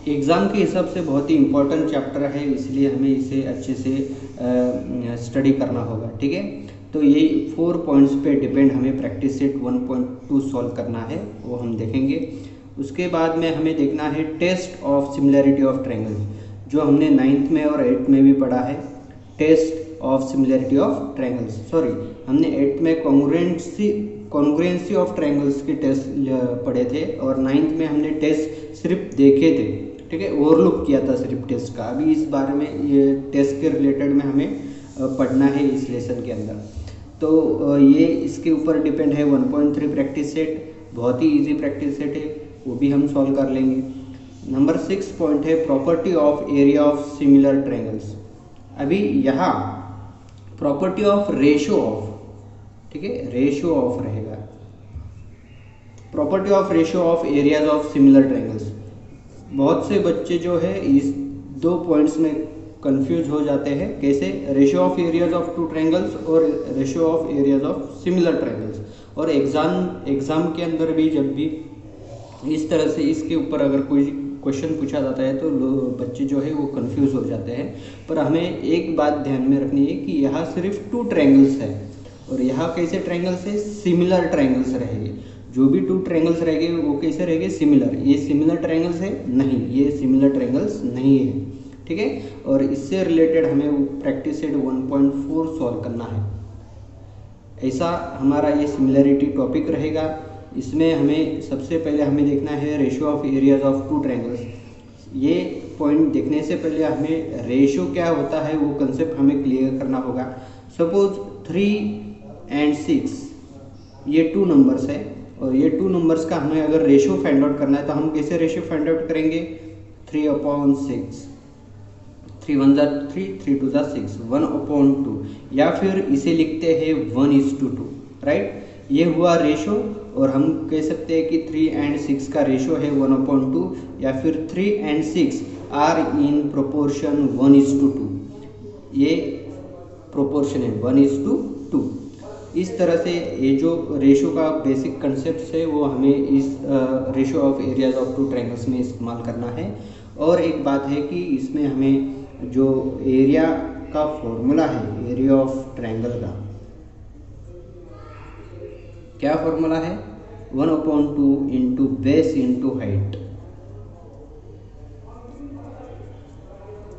Exam के हिसाब से बहुत ही इम्पोर्टेंट चैप्टर है, इसलिए हमें इसे अच्छे से स्टडी करना होगा। ठीक है, तो ये 4 पॉइंट्स पे डिपेंड हमें प्रैक्टिस सेट 1.2 सॉल्व करना है, वो हम देखेंगे। उसके बाद में हमें देखना है test of similarity of triangle, जो हमने 9th में और 8th में भी पढ़ा है। Test of similarity of triangles, sorry हमने 8th में कॉन्ग्रुएंसी ऑफ ट्रायंगल्स के टेस्ट पढ़े थे, और 9th में हमने टेस्ट सिर्फ देखे थे। ठीक है, ओवरलुक किया था सिर्फ टेस्ट का। अभी इस बारे में ये टेस्ट के रिलेटेड में हमें पढ़ना है इस लेसन के अंदर। तो ये इसके ऊपर डिपेंड है 1.3 प्रैक्टिस सेट, बहुत ही इजी प्रैक्टिस सेट है, वो भी हम सॉल्व कर लेंगे। नंबर 6 पॉइंट है property of area of similar triangles. अभी यहाँ प्रॉपर्टी ऑफ रेशियो ऑफ, ठीक है, रेशियो ऑफ रहेगा, property of ratio of areas of similar triangles. बहुत से बच्चे जो है इस 2 पॉइंट्स में कंफ्यूज हो जाते हैं। कैसे? Ratio of areas of 2 triangles और ratio of areas of similar triangles. और एग्जाम के अंदर भी जब भी इस तरह से इसके ऊपर अगर कोई क्वेश्चन पूछा जाता है तो बच्चे जो है वो कंफ्यूज हो जाते हैं। पर हमें एक बात ध्यान में रखनी है कि यहाँ सिर्फ 2 ट्रायंगल्स है, और यहाँ कैसे ट्रायंगल्स है? सिमिलर ट्रायंगल्स रहेंगे। जो भी 2 ट्रायंगल्स रहेंगे वो कैसे रहेंगे? सिमिलर। ये सिमिलर ट्रायंगल्स है? नहीं, ये सिमिलर ट्रायंगल्स नहीं है। ठीक है, और इससे रिलेटेड हमें वो प्रैक्टिस सेट 1.4 सॉल्व करना है। ऐसा हमारा ये सिमिलरिटी टॉपिक रहेगा। इसमें हमें सबसे पहले हमें देखना है ratio of areas of 2 triangles. ये पॉइंट देखने से पहले हमें रेशियो क्या होता है वो कंसेप्ट हमें क्लियर करना होगा। सपोज 3 और 6 ये 2 नंबर्स है, और ये 2 नंबर्स का हमें अगर रेशियो फाइंड आउट करना है तो हम कैसे रेशियो फाइंड आउट करेंगे? 3/6, 3 1 जा 3, 3 2 जा 6, 1/2, या फिर इसे लिखते हैं 1:2, राइट। ये हुआ रेशियो, और हम कह सकते हैं कि 3 और 6 का रेशियो है 1/2, या फिर 3 और 6 आर इन प्रोपोर्शन 1:2। ये प्रोपोर्शन है 1:2। इस तरह से ये जो रेशियो का बेसिक कंसेप्ट है वो हमें इस ratio of areas of 2 triangles में इस्तेमाल करना है। और एक बात है कि इसमें हमें जो एरिया का फॉर्मूला है, एरिया ऑफ ट्रायंगल का क्या फॉर्मूला है? 1/2 इंटू बेस इंटू हाइट।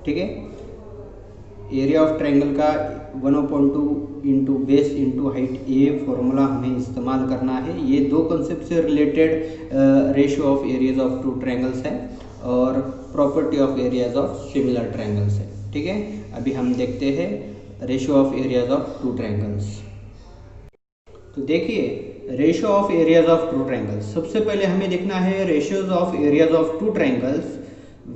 ठीक है, एरिया ऑफ ट्रायंगल का 1/2 इंटू बेस इंटू हाइट, ये फॉर्मूला हमें इस्तेमाल करना है। ये 2 कंसेप्ट से related ratio of areas of 2 triangles है, और property of areas of similar triangles है। ठीक है, अभी हम देखते हैं ratio of areas of 2 triangles. तो देखिए ratio of areas of 2 triangles, सबसे पहले हमें देखना है ratios of areas of 2 triangles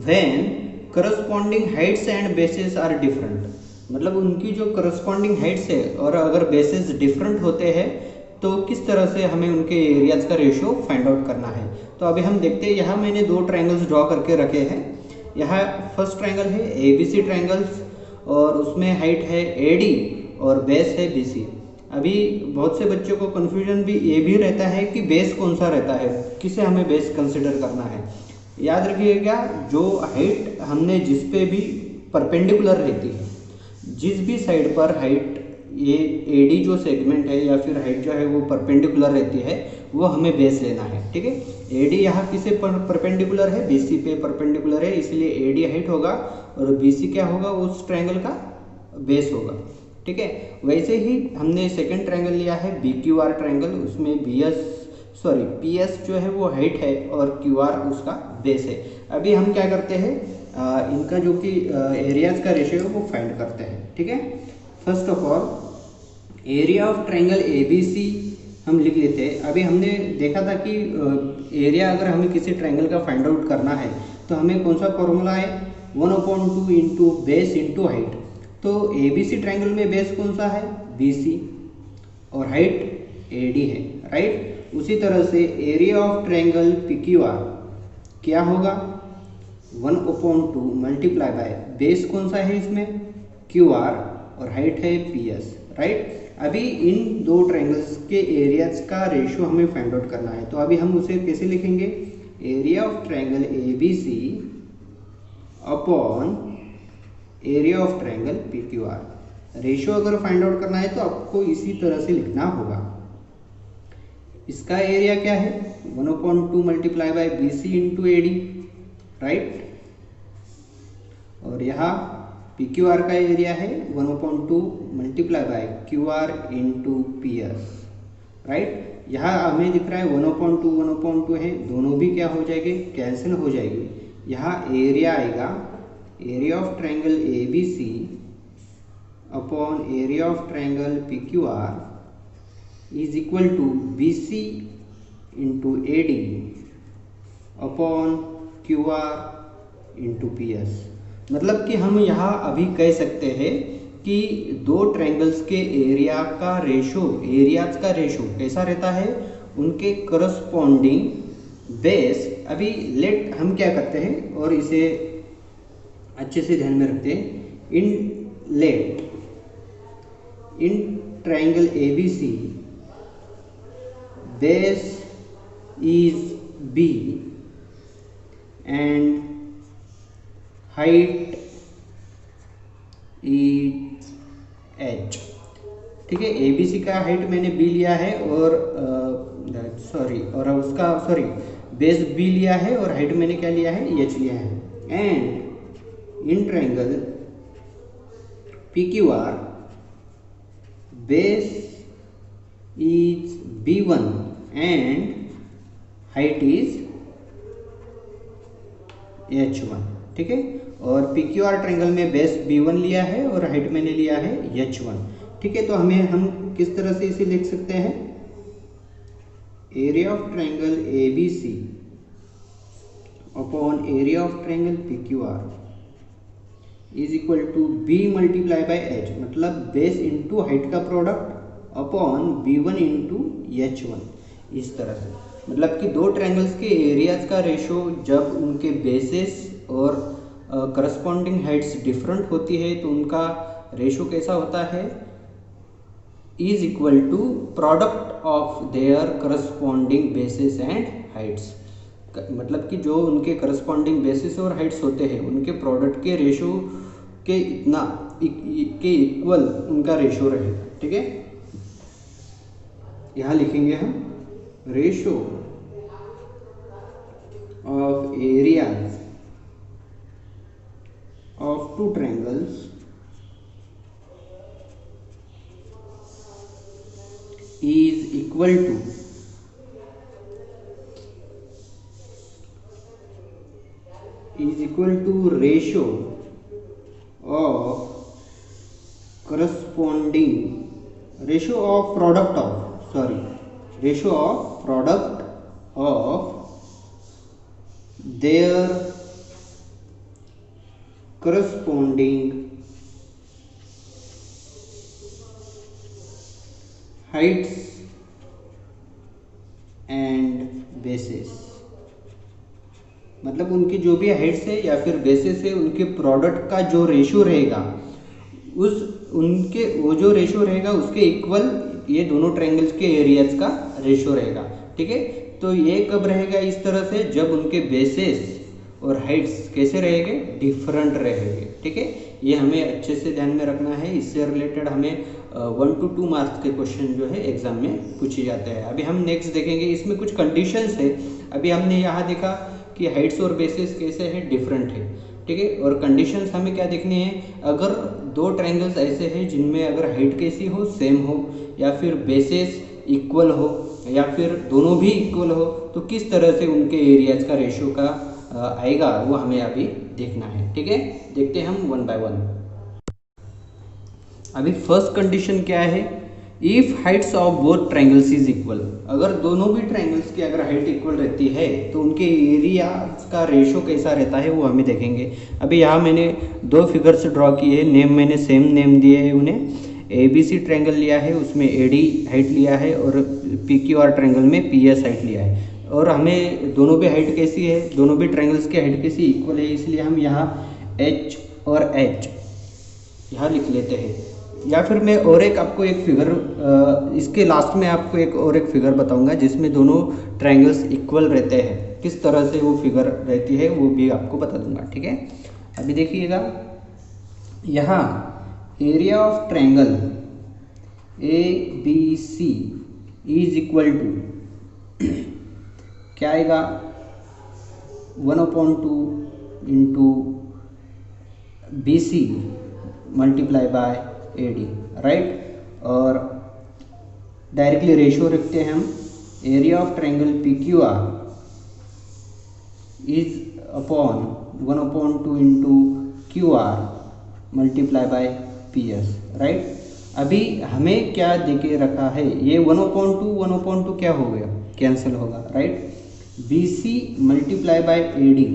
when corresponding heights and bases are different. मतलब उनकी जो करस्पॉन्डिंग हाइट्स है और अगर बेसेस डिफरेंट होते हैं तो किस तरह से हमें उनके एरियाज का रेशियो फाइंड आउट करना है। तो अभी हम देखते हैं, यहाँ मैंने 2 ट्रायंगल्स ड्रॉ करके रखे हैं। यहाँ फर्स्ट ट्रायंगल है ABC ट्रायंगल्स, और उसमें हाइट है AD और बेस है BC। अभी बहुत से बच्चों को कन्फ्यूजन भी ये भी रहता है कि बेस कौन सा रहता है, किसे हमें बेस कंसिडर करना है। याद रखिएगा, जो हाइट हमने जिस पे भी परपेंडिकुलर रहती है, जिस भी साइड पर हाइट ये AD जो सेगमेंट है या फिर हाइट जो है वो परपेंडिकुलर रहती है, वो हमें बेस लेना है। ठीक है, AD यहाँ किसे परपेंडिकुलर है? BC पे परपेंडिकुलर है, इसलिए AD हाइट होगा और BC क्या होगा? उस ट्रायंगल का बेस होगा। ठीक है, वैसे ही हमने सेकंड ट्रायंगल लिया है BQR ट्रायंगल, उसमें PS जो है वो हाइट है और QR उसका बेस है। अभी हम क्या करते हैं, इनका जो कि एरियाज का रेशियो है वो फाइंड करते हैं। ठीक है, first of all area of triangle ABC हम लिख लेते हैं। अभी हमने देखा था कि एरिया अगर हमें किसी ट्रायंगल का फाइंड आउट करना है तो हमें कौन सा फॉर्मूला है? 1/2 इंटू बेस इंटू हाइट। तो ABC ट्रायंगल में बेस कौन सा है? BC, और हाइट AD है, राइट। उसी तरह से एरिया ऑफ ट्रायंगल PQR क्या होगा? 1/2 मल्टीप्लाई बाय बेस कौन सा है इसमें? QR, और हाइट है PS, राइट। अभी इन 2 ट्रायंगल्स के एरियाज का रेशियो हमें फाइंड आउट करना है, तो अभी हम उसे कैसे लिखेंगे? Area of triangle ABC upon area of triangle P Q are. Ratio अगर फाइंड आउट करना है तो आपको इसी तरह से लिखना होगा। इसका एरिया क्या है 1/2 multiply by B C into A D, right. और यहाँ पी क्यू आर का एरिया है 1/2 multiply by Q R into P S, right. यहाँ हमें दिख रहा है 1/2 है, दोनों भी क्या हो जाएंगे, कैंसिल हो जाएगी। यहाँ एरिया आएगा area of triangle A B C upon area of triangle P Q R is equal to B C into A D upon Q R into P S. मतलब कि हम यहाँ अभी कह सकते हैं कि दो ट्रायंगल्स के एरिया का रेशो, एरियाज का रेशो कैसा रहता है, उनके करस्पॉन्डिंग बेस। अभी लेट हम क्या करते हैं और इसे अच्छे से ध्यान में रखते हैं। In triangle A B C base is B and height is H. ठीक है, ए बी सी का हाइट मैंने बी लिया है और उसका बेस बी लिया है और हाइट मैंने क्या लिया है, एच लिया है। And in triangle P Q are base is B1 and height is H1। ठीक है, और पी क्यू आर ट्रायंगल में बेस B1 लिया है और हाइट मैंने लिया है H1। ठीक है, तो हम किस तरह से इसे लिख सकते हैं, area of triangle A B C upon area of triangle P Q R is equal to B multiply by H, मतलब बेस इंटू हाइट का product upon B1 into H1। इस तरह से मतलब कि दो ट्रायंगल्स के एरियाज का रेशो जब उनके बेसिस और करस्पॉन्डिंग हाइट्स डिफरेंट होती है तो उनका रेशो कैसा होता है, is equal to product of their corresponding bases and heights. मतलब कि जो उनके करस्पॉन्डिंग बेसिस और हाइट्स होते हैं उनके प्रोडक्ट के रेशो के इक्वल उनका रेशो रहेगा। ठीक है, यहाँ लिखेंगे हम ratio of areas of two triangles is equal to ratio of product of their corresponding heights and bases. मतलब उनकी जो भी हाइट्स है या फिर बेसिस है उनके प्रोडक्ट का जो रेशो रहेगा वो जो रेशो रहेगा उसके इक्वल ये दोनों ट्रायंगल्स के एरियाज का रेशो रहेगा। ठीक है, तो ये कब रहेगा, इस तरह से जब उनके बेसिस और हाइट्स कैसे रहेंगे, डिफरेंट रहेंगे। ठीक है, ये हमें अच्छे से ध्यान में रखना है। इससे रिलेटेड हमें 1 to 2 मार्क्स के क्वेश्चन जो है एग्जाम में पूछे जाते हैं। अभी हम नेक्स्ट देखेंगे, इसमें कुछ कंडीशंस है। अभी हमने यहाँ देखा कि हाइट्स और बेसिस कैसे है, डिफरेंट है। ठीक है, और कंडीशंस हमें क्या देखनी है, अगर दो ट्रायंगल्स ऐसे हैं जिनमें अगर हाइट कैसी हो, सेम हो, या फिर बेसिस इक्वल हो, या फिर दोनों भी इक्वल हो, तो किस तरह से उनके एरियाज का रेशियो का आएगा वो हमें अभी देखना है। ठीक है, देखते हैं हम 1 by 1। अभी फर्स्ट कंडीशन क्या है, if Heights of both triangles is equal. अगर दोनों भी ट्रायंगल्स की अगर हाइट इक्वल रहती है तो उनके एरिया का रेशो कैसा रहता है वो हमें देखेंगे। अभी यहाँ मैंने दो फिगर्स ड्रॉ किए हैं, नेम मैंने सेम नेम दिए हैं उन्हें। ABC ट्रायंगल लिया है, उसमें AD हाइट लिया है, और PQR ट्रायंगल में PS हाइट लिया है। और हमें दोनों भी हाइट कैसी है, दोनों भी ट्रायंगल्स की हाइट कैसी इक्वल है, इसलिए हम यहाँ H और H यहाँ लिख लेते हैं। या फिर मैं और एक आपको एक फिगर इसके लास्ट में आपको एक फिगर बताऊंगा जिसमें दोनों ट्रायंगल्स इक्वल रहते हैं, किस तरह से वो फिगर रहती है वो भी आपको बता दूंगा। ठीक है, अभी देखिएगा यहाँ area of triangle A B C is equal to क्या आएगा 1/2 into B C multiply by A D, right. और डायरेक्टली रेशियो रखते हैं हम, area of triangle P Q R is upon 1/2 into Q R multiply by P S, right. अभी हमें क्या देके रखा है, ये 1/2 क्या हो गया, कैंसिल होगा, right. B C multiply by A D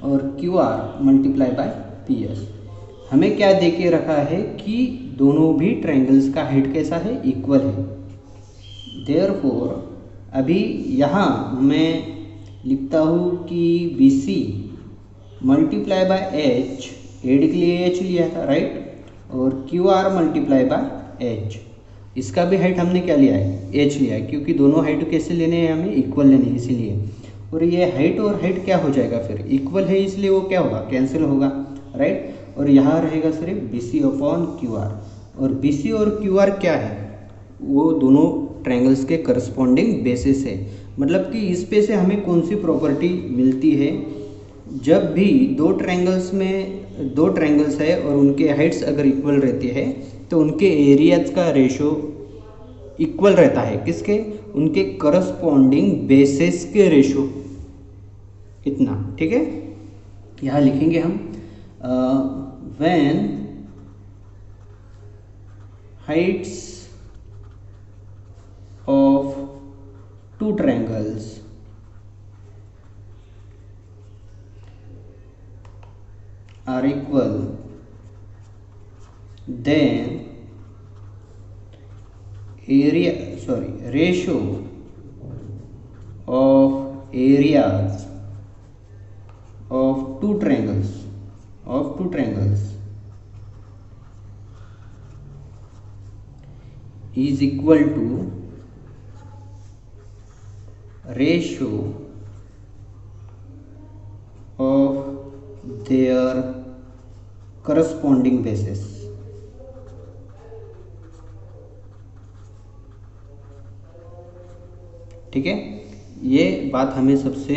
और Q R multiply by P S. हमें क्या देके रखा है कि दोनों भी ट्रायंगल्स का हाइट कैसा है, इक्वल है। देयरफॉर अभी यहाँ मैं लिखता हूँ कि B C multiply by H, A D के लिए एच लिया था, राइट, और Q R multiply by H. इसका भी हाइट हमने क्या लिया है, एच लिया है, क्योंकि दोनों हाइट कैसे लेने हैं, हमें इक्वल लेने हैं इसीलिए। और ये हाइट और हाइट क्या हो जाएगा, फिर इक्वल है इसलिए वो क्या होगा, कैंसिल होगा, राइट। और यहाँ रहेगा सिर्फ B C upon Q R. और बी सी और क्यू आर क्या है, वो दोनों ट्रायंगल्स के करस्पॉन्डिंग बेसिस है। मतलब कि इस पे से हमें कौन सी प्रॉपर्टी मिलती है, जब भी दो ट्रायंगल्स है और उनके हाइट्स अगर इक्वल रहती है तो उनके एरियाज का रेशो इक्वल रहता है, किसके, उनके करस्पॉन्डिंग बेसिस के रेशो, इतना, ठीक है। यहाँ लिखेंगे हम when Heights of two triangles are equal, then ratio of areas of two triangles is equal to ratio of their corresponding bases। ठीक है, ये बात हमें सबसे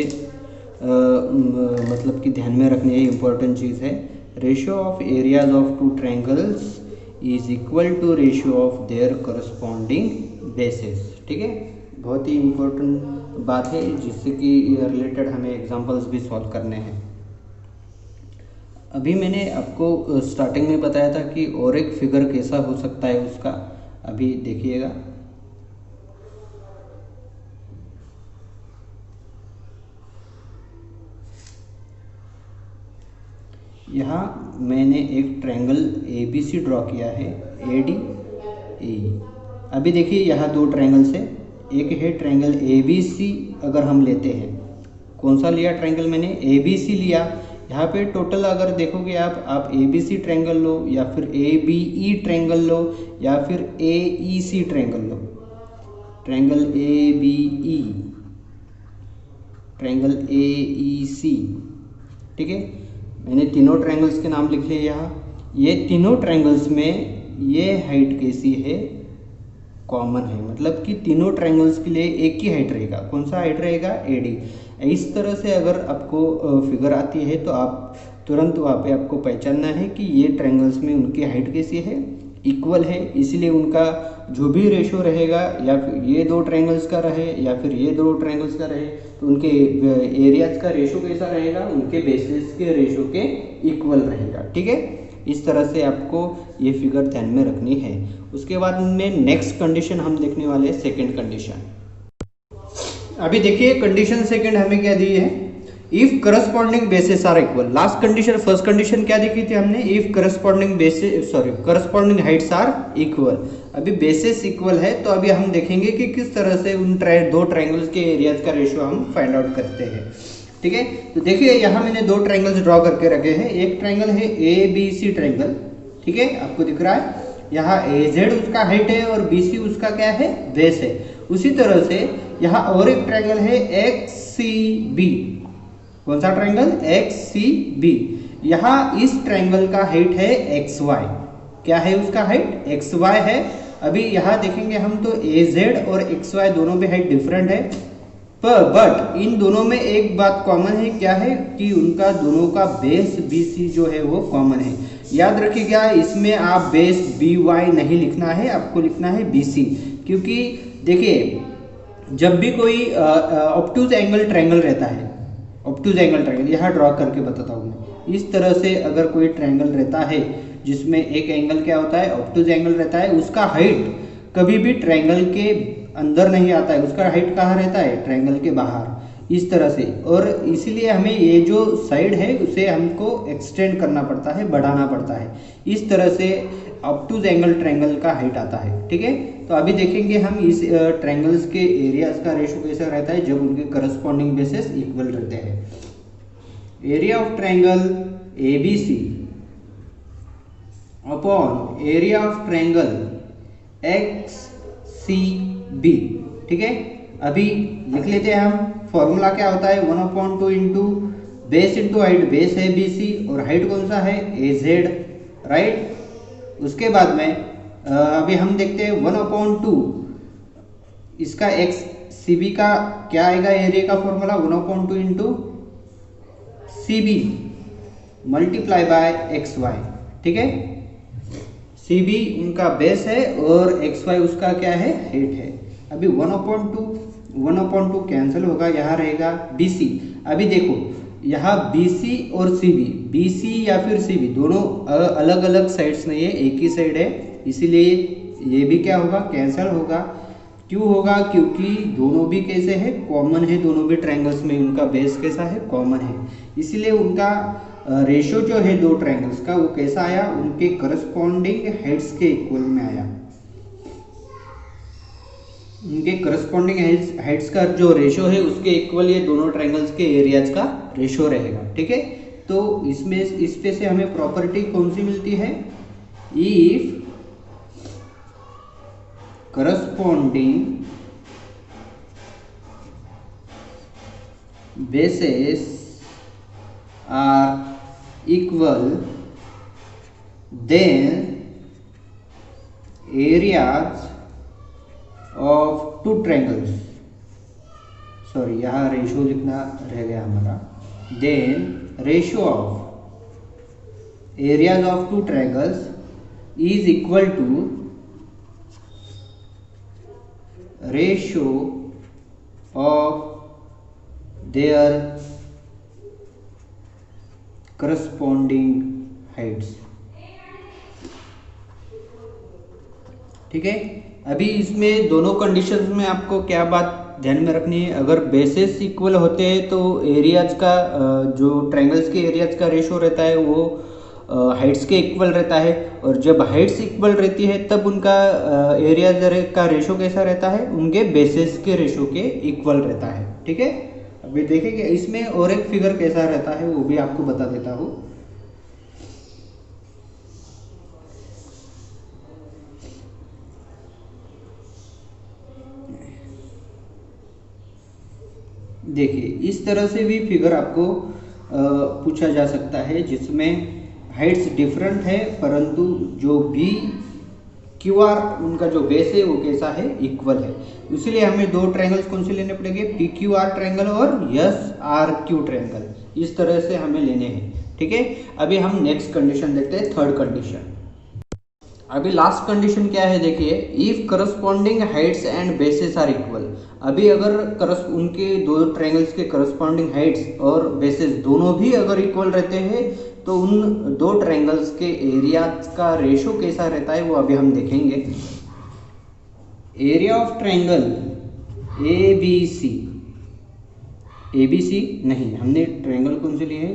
मतलब कि ध्यान में रखनी है, इम्पोर्टेंट चीज़ है। Ratio of areas of two triangles is equal to ratio of their corresponding bases. ठीक है, बहुत ही इम्पोर्टेंट बात है, जिससे कि रिलेटेड हमें एग्जांपल्स भी सॉल्व करने हैं। अभी मैंने आपको स्टार्टिंग में बताया था कि और एक फिगर कैसा हो सकता है उसका, अभी देखिएगा। यहाँ मैंने एक ट्रायंगल ABC ड्रॉ किया है, AD AE। अभी देखिए यहाँ दो ट्रायंगल्स है, एक है ट्रायंगल ABC। अगर हम लेते हैं, कौन सा लिया ट्रायंगल मैंने, ABC लिया। यहाँ पे टोटल अगर देखोगे आप ABC ट्रायंगल लो या फिर ABE ट्रायंगल लो या फिर AEC ट्रायंगल लो, ट्रायंगल ABE, ट्रायंगल AEC। ठीक है, मैंने तीनों ट्रायंगल्स के नाम लिख लिए यहाँ। ये तीनों ट्रायंगल्स में ये हाइट कैसी है, कॉमन है, मतलब कि तीनों ट्रायंगल्स के लिए एक ही हाइट रहेगा। कौन सा हाइट रहेगा, AD। इस तरह से अगर आपको फिगर आती है तो आप तुरंत वहाँ पे आपको पहचानना है कि ये ट्रायंगल्स में उनकी हाइट कैसी है, इक्वल है, इसलिए उनका जो भी रेशो रहेगा, या फिर ये दो ट्रायंगल्स का रहे या फिर ये दो ट्रायंगल्स का रहे, तो उनके एरियाज का रेशो कैसा रहेगा, उनके बेसिस के रेशो के इक्वल रहेगा। ठीक है, इस तरह से आपको ये फिगर ध्यान में रखनी है। उसके बाद में नेक्स्ट कंडीशन हम देखने वाले हैं, सेकेंड कंडीशन। अभी देखिए कंडीशन सेकेंड हमें क्या दी है, if corresponding bases are equal. Last condition, first condition क्या देखी थी हमने, if corresponding heights are equal. अभी बेसिस इक्वल है, तो अभी हम देखेंगे कि किस तरह से उन दो ट्रायंगल्स के एरियाज का रेशियो हम फाइंड आउट करते हैं। ठीक है, तो देखिए यहाँ मैंने दो ट्रायंगल्स ड्रॉ करके रखे हैं। एक ट्रायंगल है ABC ट्रायंगल, ठीक है, आपको दिख रहा है। यहाँ AZ उसका हाइट है और BC उसका क्या है, बेस है। उसी तरह से यहाँ और एक ट्रायंगल है XCB, कौन सा ट्रायंगल? X C B. यहाँ इस ट्रायंगल का हाइट है एक्स वाई। क्या है उसका हाइट? एक्स वाई है। अभी यहाँ देखेंगे हम तो ए जेड और एक्स वाई दोनों पे हाइट डिफरेंट है, पर बट इन दोनों में एक बात कॉमन है। क्या है? कि उनका दोनों का बेस बी सी जो है वो कॉमन है। याद रखिएगा, इसमें आप बेस बी वाई नहीं लिखना है, आपको लिखना है बी सी। क्योंकि देखिए, जब भी कोई ऑब्टूज एंगल ट्रायंगल रहता है, ऑब्टूज एंगल ट्रायंगल यहाँ ड्रॉ करके बताता हूँ मैं। इस तरह से अगर कोई ट्रायंगल रहता है जिसमें एक एंगल क्या होता है? ऑब्टूज एंगल रहता है, उसका हाइट कभी भी ट्रायंगल के अंदर नहीं आता है, उसका हाइट कहाँ रहता है? ट्रायंगल के बाहर, इस तरह से। और इसीलिए हमें ये जो साइड है उसे हमको एक्सटेंड करना पड़ता है, बढ़ाना पड़ता है। इस तरह से ऑब्टूज एंगल ट्रायंगल का हाइट आता है। ठीक है, तो अभी देखेंगे हम इस ट्रायंगल्स के एरियाज का रेशो कैसा रहता है जब उनके करस्पॉन्डिंग बेसेस इक्वल रहते हैं। Area of triangle A B C upon area of triangle X C B. ठीक है, अभी लिख लेते हैं हम। फॉर्मूला क्या होता है? 1/2 into base into height. Base है बी सी और हाइट कौन सा है? ए जेड, राइट। उसके बाद में अभी हम देखते हैं 1/2 इसका एक्स सी बी का क्या आएगा? एरिया का formula 1/2 into C B multiply by X Y. ठीक है, सी बी उनका बेस है और एक्स वाई उसका क्या है? हाइट है। अभी 1/2 कैंसिल होगा, यहाँ रहेगा बी सी। अभी देखो, यहाँ बी सी और सी बी, बी सी या फिर सी बी दोनों अलग अलग साइड्स नहीं है, एक ही साइड है, इसीलिए ये भी क्या होगा? कैंसिल होगा। क्यों होगा? क्योंकि दोनों भी कैसे है? कॉमन है। दोनों भी ट्रायंगल्स में उनका बेस कैसा है? कॉमन है। इसीलिए उनका रेशो जो है दो ट्रायंगल्स का वो कैसा आया? उनके करस्पॉन्डिंग हेड्स के इक्वल में आया। उनके करस्पॉन्डिंग हेड्स का जो रेशो है उसके इक्वल ये दोनों ट्रायंगल्स के एरियाज का रेशो रहेगा। ठीक है, तो इसमें इस पे से हमें प्रॉपर्टी कौन सी मिलती है? If corresponding bases are equal, then areas of two triangles, sorry यहाँ रेशो लिखना रह गया हमारा, then ratio of areas of two triangles is equal to ratio of their corresponding Heights. ठीक है, अभी इसमें दोनों कंडीशंस में आपको क्या बात ध्यान में रखनी है? अगर बेसेस इक्वल होते हैं तो एरियाज का जो ट्रायंगल्स के एरियाज का रेशो रहता है वो हाइट्स के इक्वल रहता है, और जब हाइट्स इक्वल रहती है तब उनका एरियाज का रेशो कैसा रहता है? उनके बेसेस के रेशो के इक्वल रहता है। ठीक है, अभी देखेंगे इसमें और एक फिगर कैसा रहता है वो भी आपको बता देता हूँ। देखिए, इस तरह से भी फिगर आपको पूछा जा सकता है जिसमें हाइट्स डिफरेंट है परंतु जो बी क्यू आर उनका जो बेस है वो कैसा है? इक्वल है। इसीलिए हमें दो ट्रायंगल्स कौन से लेने पड़ेंगे? पी क्यू आर ट्रायंगल और एस आर क्यू ट्रायंगल। इस तरह से हमें लेने हैं। ठीक है, अभी हम नेक्स्ट कंडीशन देखते हैं, थर्ड कंडीशन। अभी लास्ट कंडीशन क्या है? देखिए, if corresponding heights and bases are equal. अभी अगर उनके दो ट्रायंगल्स के करस्पॉन्डिंग हाइट्स और बेसेस दोनों भी अगर इक्वल रहते हैं तो उन दो ट्रायंगल्स के एरिया का रेशो कैसा रहता है वो अभी हम देखेंगे। Area of triangle A B C, A B C नहीं, हमने ट्रायंगल कौन से लिए हैं?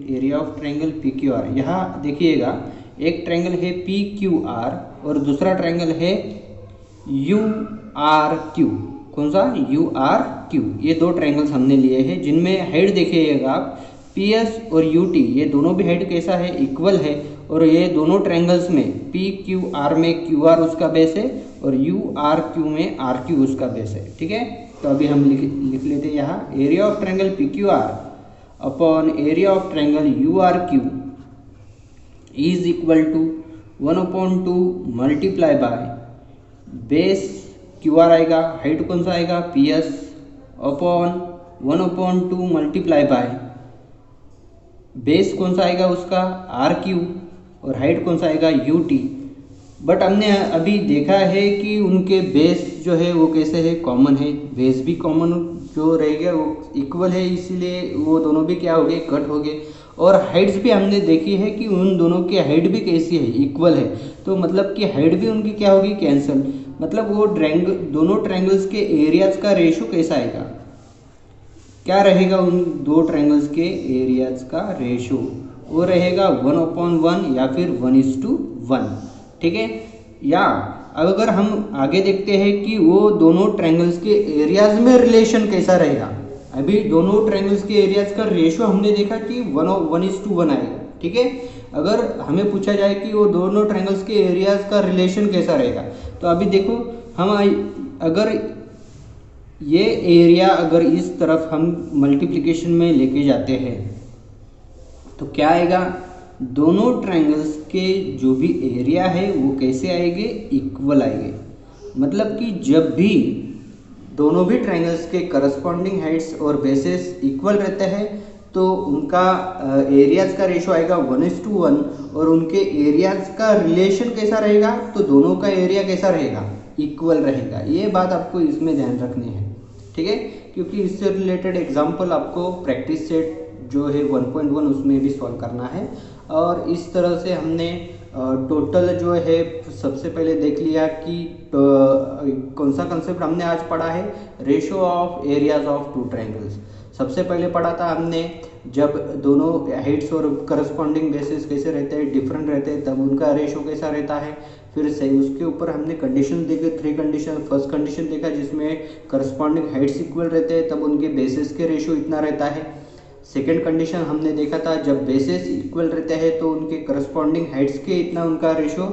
Area of triangle P Q R. यहाँ देखिएगा, एक ट्रायंगल है पी क्यू आर और दूसरा ट्रायंगल है यू आर क्यू। कौन सा? U R Q. ये दो ट्रायंगल्स हमने लिए हैं जिनमें हाइट देखिएगा आप, पी एस और यू टी, ये दोनों भी हाइट कैसा है? इक्वल है। और ये दोनों ट्रायंगल्स में पी क्यू आर में क्यू आर उसका बेस है और यू आर क्यू में आर क्यू उसका बेस है। ठीक है, तो अभी हम लिख लेते हैं यहाँ, area of triangle P Q R upon area of triangle U R Q is equal to 1/2 multiply by base Q R आएगा, हाइट कौन सा आएगा P S, upon 1/2 multiply by base कौन सा आएगा उसका आर क्यू और हाइट कौन सा आएगा यू टी। बट हमने अभी देखा है कि उनके बेस जो है वो कैसे है, कॉमन है, बेस भी कॉमन जो रहेगा वो इक्वल है, इसीलिए वो दोनों भी क्या हो गए, कट हो गए। और हाइट्स भी हमने देखी है कि उन दोनों की हाइट भी कैसी है, इक्वल है, तो मतलब कि हाइट भी उनकी क्या होगी, कैंसल। मतलब वो दोनों ट्रायंगल्स के एरियाज का रेशो कैसा आएगा, क्या रहेगा, उन दो ट्रायंगल्स के एरियाज का रेशो वो रहेगा 1/1 या फिर 1:1, ठीक है। या अगर हम आगे देखते हैं कि वो दोनों ट्रायंगल्स के एरियाज में रिलेशन कैसा रहेगा। अभी दोनों ट्रायंगल्स के एरियाज का रेशो हमने देखा कि 1:1 आएगा, ठीक है। अगर हमें पूछा जाए कि वो दोनों ट्रायंगल्स के एरियाज का रिलेशन कैसा रहेगा, तो अभी देखो हम अगर ये एरिया अगर इस तरफ हम मल्टीप्लिकेशन में लेके जाते हैं तो क्या आएगा, दोनों ट्रायंगल्स के जो भी एरिया है वो कैसे आएंगे, इक्वल आएंगे। मतलब कि जब भी दोनों भी ट्रायंगल्स के करस्पॉन्डिंग हाइट्स और बेसेस इक्वल रहते हैं तो उनका एरियाज का रेशो आएगा 1:1 और उनके एरियाज का रिलेशन कैसा रहेगा, तो दोनों का एरिया कैसा रहेगा, इक्वल रहेगा। ये बात आपको इसमें ध्यान रखनी है, ठीक है, क्योंकि इससे रिलेटेड एग्जांपल आपको प्रैक्टिस सेट जो है 1.1 उसमें भी सॉल्व करना है। और इस तरह से हमने टोटल जो है सबसे पहले देख लिया कि कौन सा कंसेप्ट हमने आज पढ़ा है, ratio of areas of two triangles. सबसे पहले पढ़ा था हमने जब दोनों हाइट्स और करस्पॉन्डिंग बेसिस कैसे रहते हैं, डिफरेंट रहते हैं, तब उनका रेशो कैसा रहता है। फिर से उसके ऊपर हमने कंडीशन देखे, 3 कंडीशन। फर्स्ट कंडीशन देखा जिसमें करस्पॉन्डिंग हाइट्स इक्वल रहते हैं तब उनके बेसिस के रेशो इतना रहता है। सेकेंड कंडीशन हमने देखा था जब बेसिस इक्वल रहते हैं तो उनके करस्पॉन्डिंग हाइट्स के इतना उनका रेशो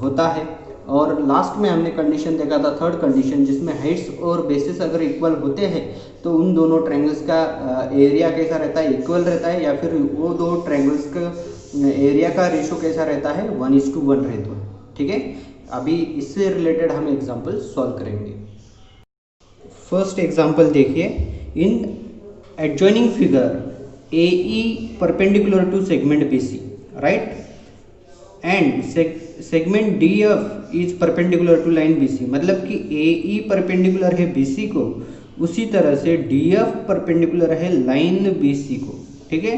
होता है। और लास्ट में हमने कंडीशन देखा था थर्ड कंडीशन जिसमें हाइट्स और बेसिस अगर इक्वल होते हैं तो उन दोनों ट्रायंगल्स का एरिया कैसा रहता है, इक्वल रहता है, या फिर वो दो ट्रायंगल्स का एरिया का रेशो कैसा रहता है, 1:1 रहता है, ठीक है। अभी इससे रिलेटेड हम एग्जांपल सॉल्व करेंगे। फर्स्ट एग्जांपल देखिए, इन adjoining figure AE perpendicular to segment BC, right, and segment DF is perpendicular to line BC। मतलब कि AE perpendicular है BC को, उसी तरह से DF perpendicular है लाइन BC को, ठीक है।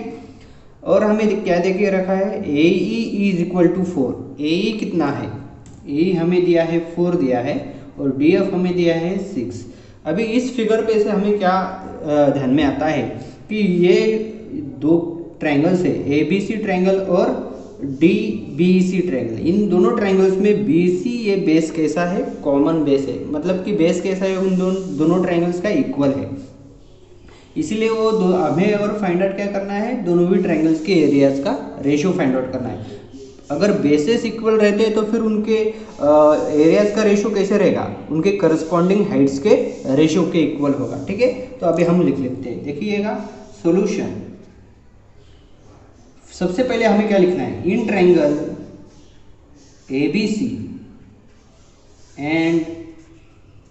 और हमें क्या देके रखा है, AE is equal to 4। AE कितना है, AE हमें दिया है 4 दिया है और DF हमें दिया है 6। अभी इस फिगर पे से हमें क्या ध्यान में आता है कि ये दो ट्रायंगल्स है, ABC ट्रायंगल और DBC ट्रायंगल। इन दोनों ट्रायंगल्स में BC ये बेस कैसा है, कॉमन बेस है, मतलब कि बेस कैसा है, उन दोनों ट्रायंगल्स का इक्वल है। इसीलिए वो हमें और फाइंड आउट क्या करना है, दोनों भी ट्रायंगल्स के एरियाज का रेशियो फाइंड आउट करना है। अगर बेसेस इक्वल रहते हैं तो फिर उनके एरियाज का रेशियो कैसे रहेगा, उनके करस्पॉन्डिंग हाइट्स के रेशियो के इक्वल होगा, ठीक है। तो अभी हम लिख लेते हैं, देखिएगा सॉल्यूशन। सबसे पहले हमें क्या लिखना है, इन triangle ABC and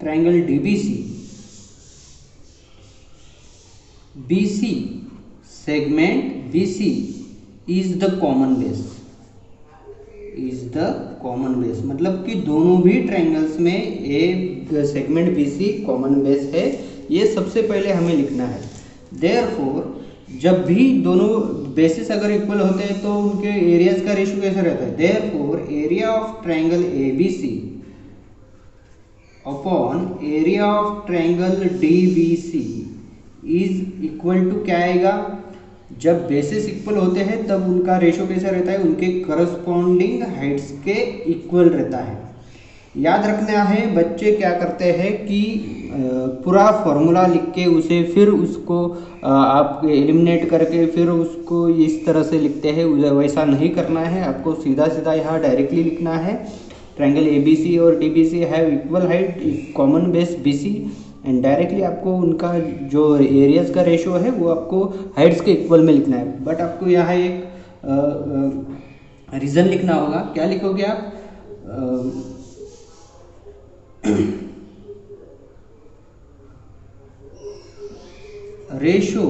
triangle DBC BC segment BC is the common base, is the common base. मतलब कि दोनों भी ट्रायंगल्स में A segment BC common base है, ये सबसे पहले हमें लिखना है। देयरफॉर जब भी दोनों बेसिस अगर इक्वल होते हैं तो उनके एरियाज का रेशियो कैसा रहता है, therefore area of triangle ABC upon area of triangle DBC is equal to क्या आएगा, जब बेसिस इक्वल होते हैं तब उनका रेशो कैसा रहता है, उनके करस्पॉन्डिंग हाइट्स के इक्वल रहता है। याद रखना है, बच्चे क्या करते हैं कि पूरा फॉर्मूला लिख के उसे फिर उसको आप एलिमिनेट करके फिर उसको इस तरह से लिखते हैं, वैसा नहीं करना है। आपको सीधा सीधा यहाँ डायरेक्टली लिखना है, ट्रायंगल ABC और DBC have equal height, common base BC and directly आपको उनका जो एरियाज का रेशो है वो आपको हाइट्स के इक्वल में लिखना है। बट आपको यहाँ एक रीज़न लिखना होगा। क्या लिखोगे आप? Ratio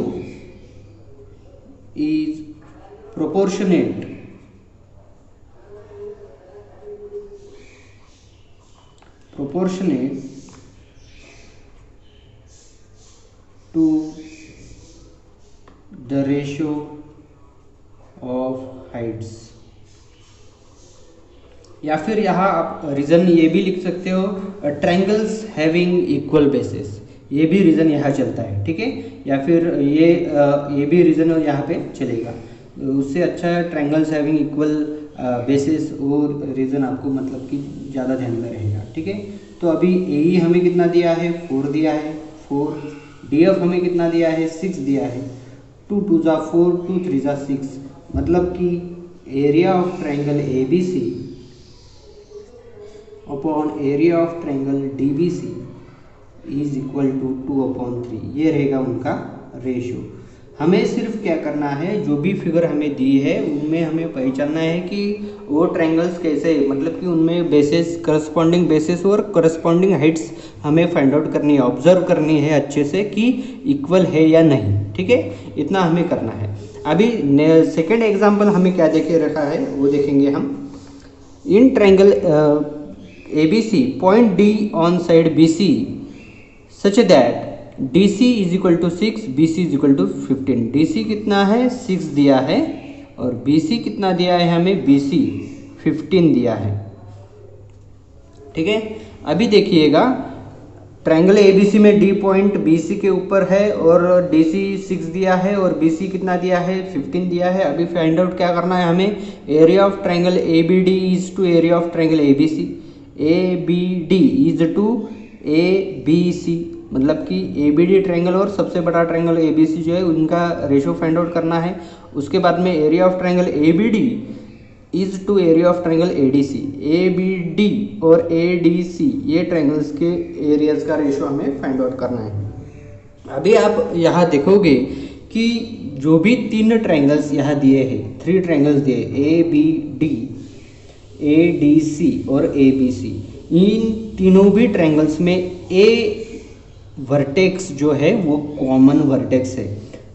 is proportionate to the ratio of heights। या फिर यहाँ आप रीज़न ये भी लिख सकते हो, ट्रायंगल्स हैविंग इक्वल बेसिस, ये भी रीज़न यहाँ चलता है, ठीक है। या फिर ये भी रीज़न यहाँ पे चलेगा। उससे अच्छा है ट्रायंगल्स हैविंग इक्वल बेसिस, वो रीज़न आपको मतलब कि ज़्यादा ध्यान में रहेगा, ठीक है। तो अभी ए हमें कितना दिया है? 4 दिया है, 4। DF हमें कितना दिया है? 6 दिया है। 2 2 जा 4, 2 3 जा 6, मतलब कि area of triangle ABC upon area of triangle DBC is equal to 2/3। ये रहेगा उनका रेशियो। हमें सिर्फ क्या करना है, जो भी फिगर हमें दी है उनमें हमें पहचानना है कि वो ट्रायंगल्स कैसे, मतलब कि उनमें बेसिस, करस्पॉन्डिंग बेसिस और करस्पॉन्डिंग हाइट्स हमें फाइंड आउट करनी है, ऑब्जर्व करनी है अच्छे से कि इक्वल है या नहीं, ठीक है। इतना हमें करना है। अभी सेकेंड एग्जाम्पल हमें क्या देखे रखा है वो देखेंगे हम। In triangle ABC point D on side BC such that DC is equal to 6, BC is equal to 15। DC कितना है? 6 दिया है, और BC कितना दिया है हमें? BC 15 दिया है, ठीक है। अभी देखिएगा, ट्रायंगल ABC में D पॉइंट BC के ऊपर है और DC 6 दिया है और BC कितना दिया है? 15 दिया है। अभी फाइंड आउट क्या करना है हमें? Area of triangle ABD is to area of triangle ABC। ABD is to ABC, मतलब कि ABD ट्रायंगल और सबसे बड़ा ट्रायंगल ABC जो है उनका रेशो फाइंड आउट करना है। उसके बाद में area of triangle ABD is to area of triangle ADC। ABD और ADC ये ट्रायंगल्स के एरियाज का रेशो हमें फाइंड आउट करना है। अभी आप यहाँ देखोगे कि जो भी 3 ट्रायंगल्स यहाँ दिए हैं, 3 ट्रायंगल्स दिए, ABD, ADC और ABC, इन तीनों भी ट्रायंगल्स में A वर्टेक्स जो है वो कॉमन वर्टेक्स है,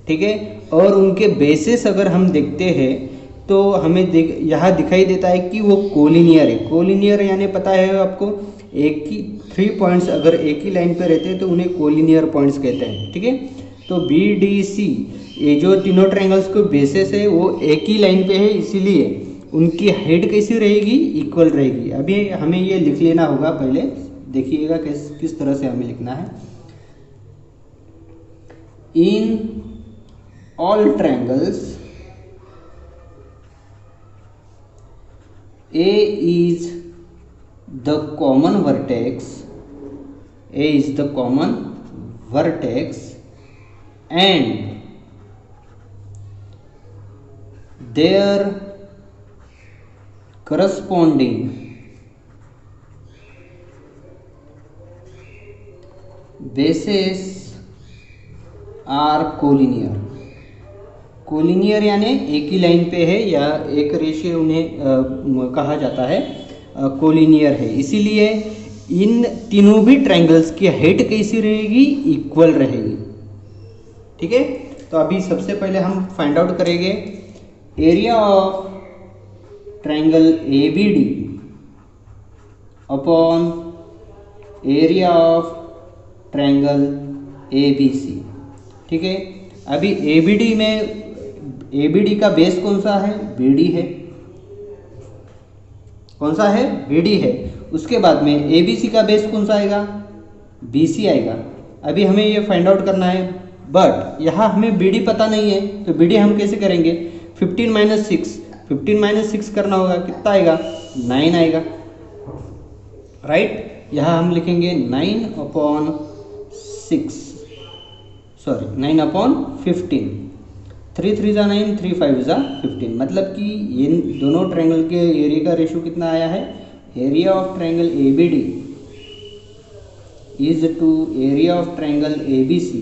ठीक है। और उनके बेसिस अगर हम देखते हैं तो हमें यहाँ दिखाई देता है कि वो कोलिनियर है। कोलिनियर यानी पता है आपको, एक ही 3 पॉइंट्स अगर एक ही लाइन पे रहते हैं तो उन्हें कोलिनियर पॉइंट्स कहते हैं, ठीक है। तो BDC ये जो तीनों ट्रायंगल्स के बेसिस है वो एक ही लाइन पे है, इसीलिए उनकी हाइट कैसी रहेगी? इक्वल रहेगी। अभी हमें ये लिख लेना होगा, पहले देखिएगा किस तरह से हमें लिखना है। In all triangles A is the common vertex, A is the common vertex and their corresponding bases are collinear. Collinear यानी एक ही लाइन पे है या एक रेशियो उन्हें कहा जाता है कोलिनियर है। इसीलिए इन तीनों भी ट्रायंगल्स की हाइट कैसी रहेगी? इक्वल रहेगी, ठीक है। तो अभी सबसे पहले हम फाइंड आउट करेंगे area of triangle ABD upon area of triangle ABC, ठीक है। अभी ABD का बेस कौन सा है? BD है। कौन सा है? BD है। उसके बाद में ABC का बेस कौन सा आएगा? BC आएगा। अभी हमें ये फाइंड आउट करना है, बट यहाँ हमें BD पता नहीं है, तो BD हम कैसे करेंगे? 15 - 6 करना होगा, कितना आएगा? 9 आएगा, राइट। यहाँ हम लिखेंगे 9/15। 3 3 जा 9, 3 5 जा 15, मतलब कि ये दोनों ट्रायंगल के एरिया का रेशो कितना आया है? Area of triangle ABD is to area of triangle ABC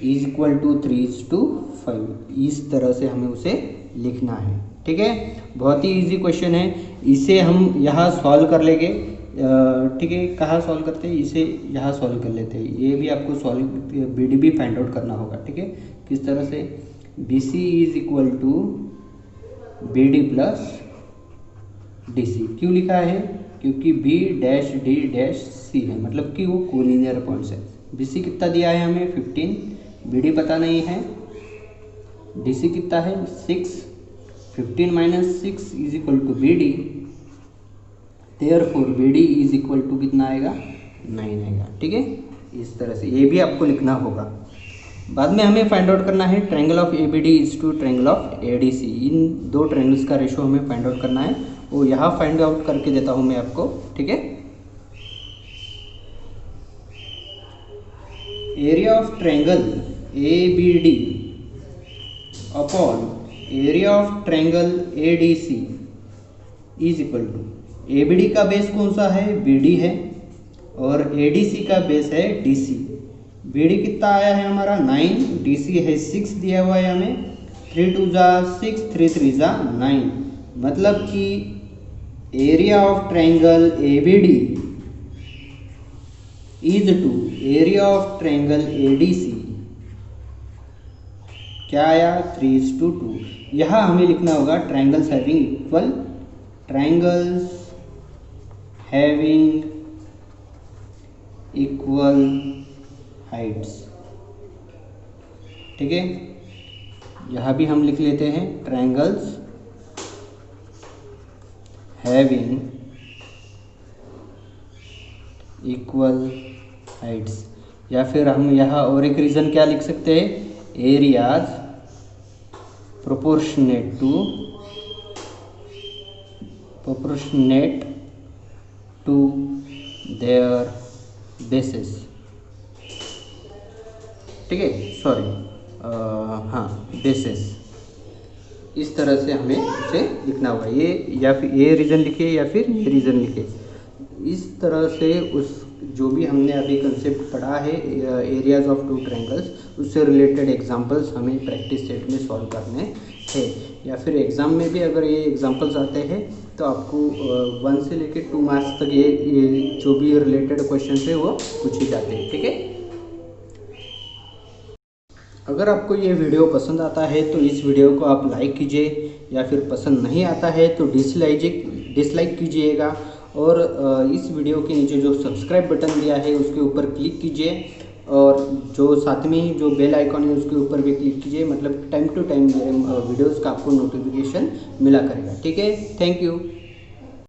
is equal to 3:5। इस तरह से हमें उसे लिखना है। ठीक है, बहुत ही इजी क्वेश्चन है, इसे हम यहाँ सॉल्व कर लेंगे। ठीक है, कहाँ सॉल्व करते हैं, इसे यहाँ सॉल्व कर लेते हैं। ये भी आपको सॉल्व BD भी फाइंड आउट करना होगा। ठीक है, किस तरह से, BC is equal to BD plus DC। क्यों लिखा है, क्योंकि B'(D'(C) है, मतलब कि वो कोलिनियर पॉइंट्स है। BC कितना दिया है हमें 15, BD पता नहीं है, DC कितना है 6, 15 minus 6 is equal to BD, देयरफॉर BD इज इक्वल टू कितना आएगा 9 आएगा। ठीक है, इस तरह से ये भी आपको लिखना होगा। बाद में हमें फाइंड आउट करना है triangle of ABD is to triangle of ADC। इन दो ट्रायंगल्स का रेशो हमें फाइंड आउट करना है, वो यहाँ फाइंड आउट करके देता हूँ मैं आपको। ठीक है, area of triangle ABD upon area of triangle ADC is equal to, ABD का बेस कौन सा है, BD है, और ADC का बेस है DC। BD कितना आया है हमारा 9, DC है 6 दिया हुआ है हमें, 3 2 जा 6, 3 3 जा 9, मतलब कि area of triangle ABD is to area of triangle ADC क्या आया 3:2। यहाँ हमें लिखना होगा ट्रायंगल्स हैविंग इक्वल हाइट्स। ठीक है, यहाँ भी हम लिख लेते हैं ट्रायंगल्स हैविंग इक्वल हाइट्स, या फिर हम यहाँ और एक रीज़न क्या लिख सकते हैं, areas proportionate to their bases. ठीक है, सॉरी, हाँ बेसिस। इस तरह से हमें उसे लिखना होगा, ये या फिर ये रीज़न लिखे या फिर ये रीज़न लिखे। इस तरह से उस जो भी हमने अभी कंसेप्ट पढ़ा है एरियाज ऑफ टू ट्रायंगल्स, उससे रिलेटेड एग्जांपल्स हमें प्रैक्टिस सेट में सॉल्व करने हैं, या फिर एग्ज़ाम में भी अगर ये एग्जांपल्स आते हैं तो आपको 1 से लेकर 2 मार्क्स तक ये जो भी रिलेटेड क्वेश्चन है वो पूछे जाते हैं। ठीक है, अगर आपको ये वीडियो पसंद आता है तो इस वीडियो को आप लाइक कीजिए, या फिर पसंद नहीं आता है तो डिसलाइक कीजिएगा, और इस वीडियो के नीचे जो सब्सक्राइब बटन दिया है उसके ऊपर क्लिक कीजिए, और जो साथ में ही जो बेल आइकॉन है उसके ऊपर भी क्लिक कीजिए, मतलब टाइम टू टाइम मेरे वीडियोज़ का आपको नोटिफिकेशन मिला करेगा। ठीक है, थैंक यू।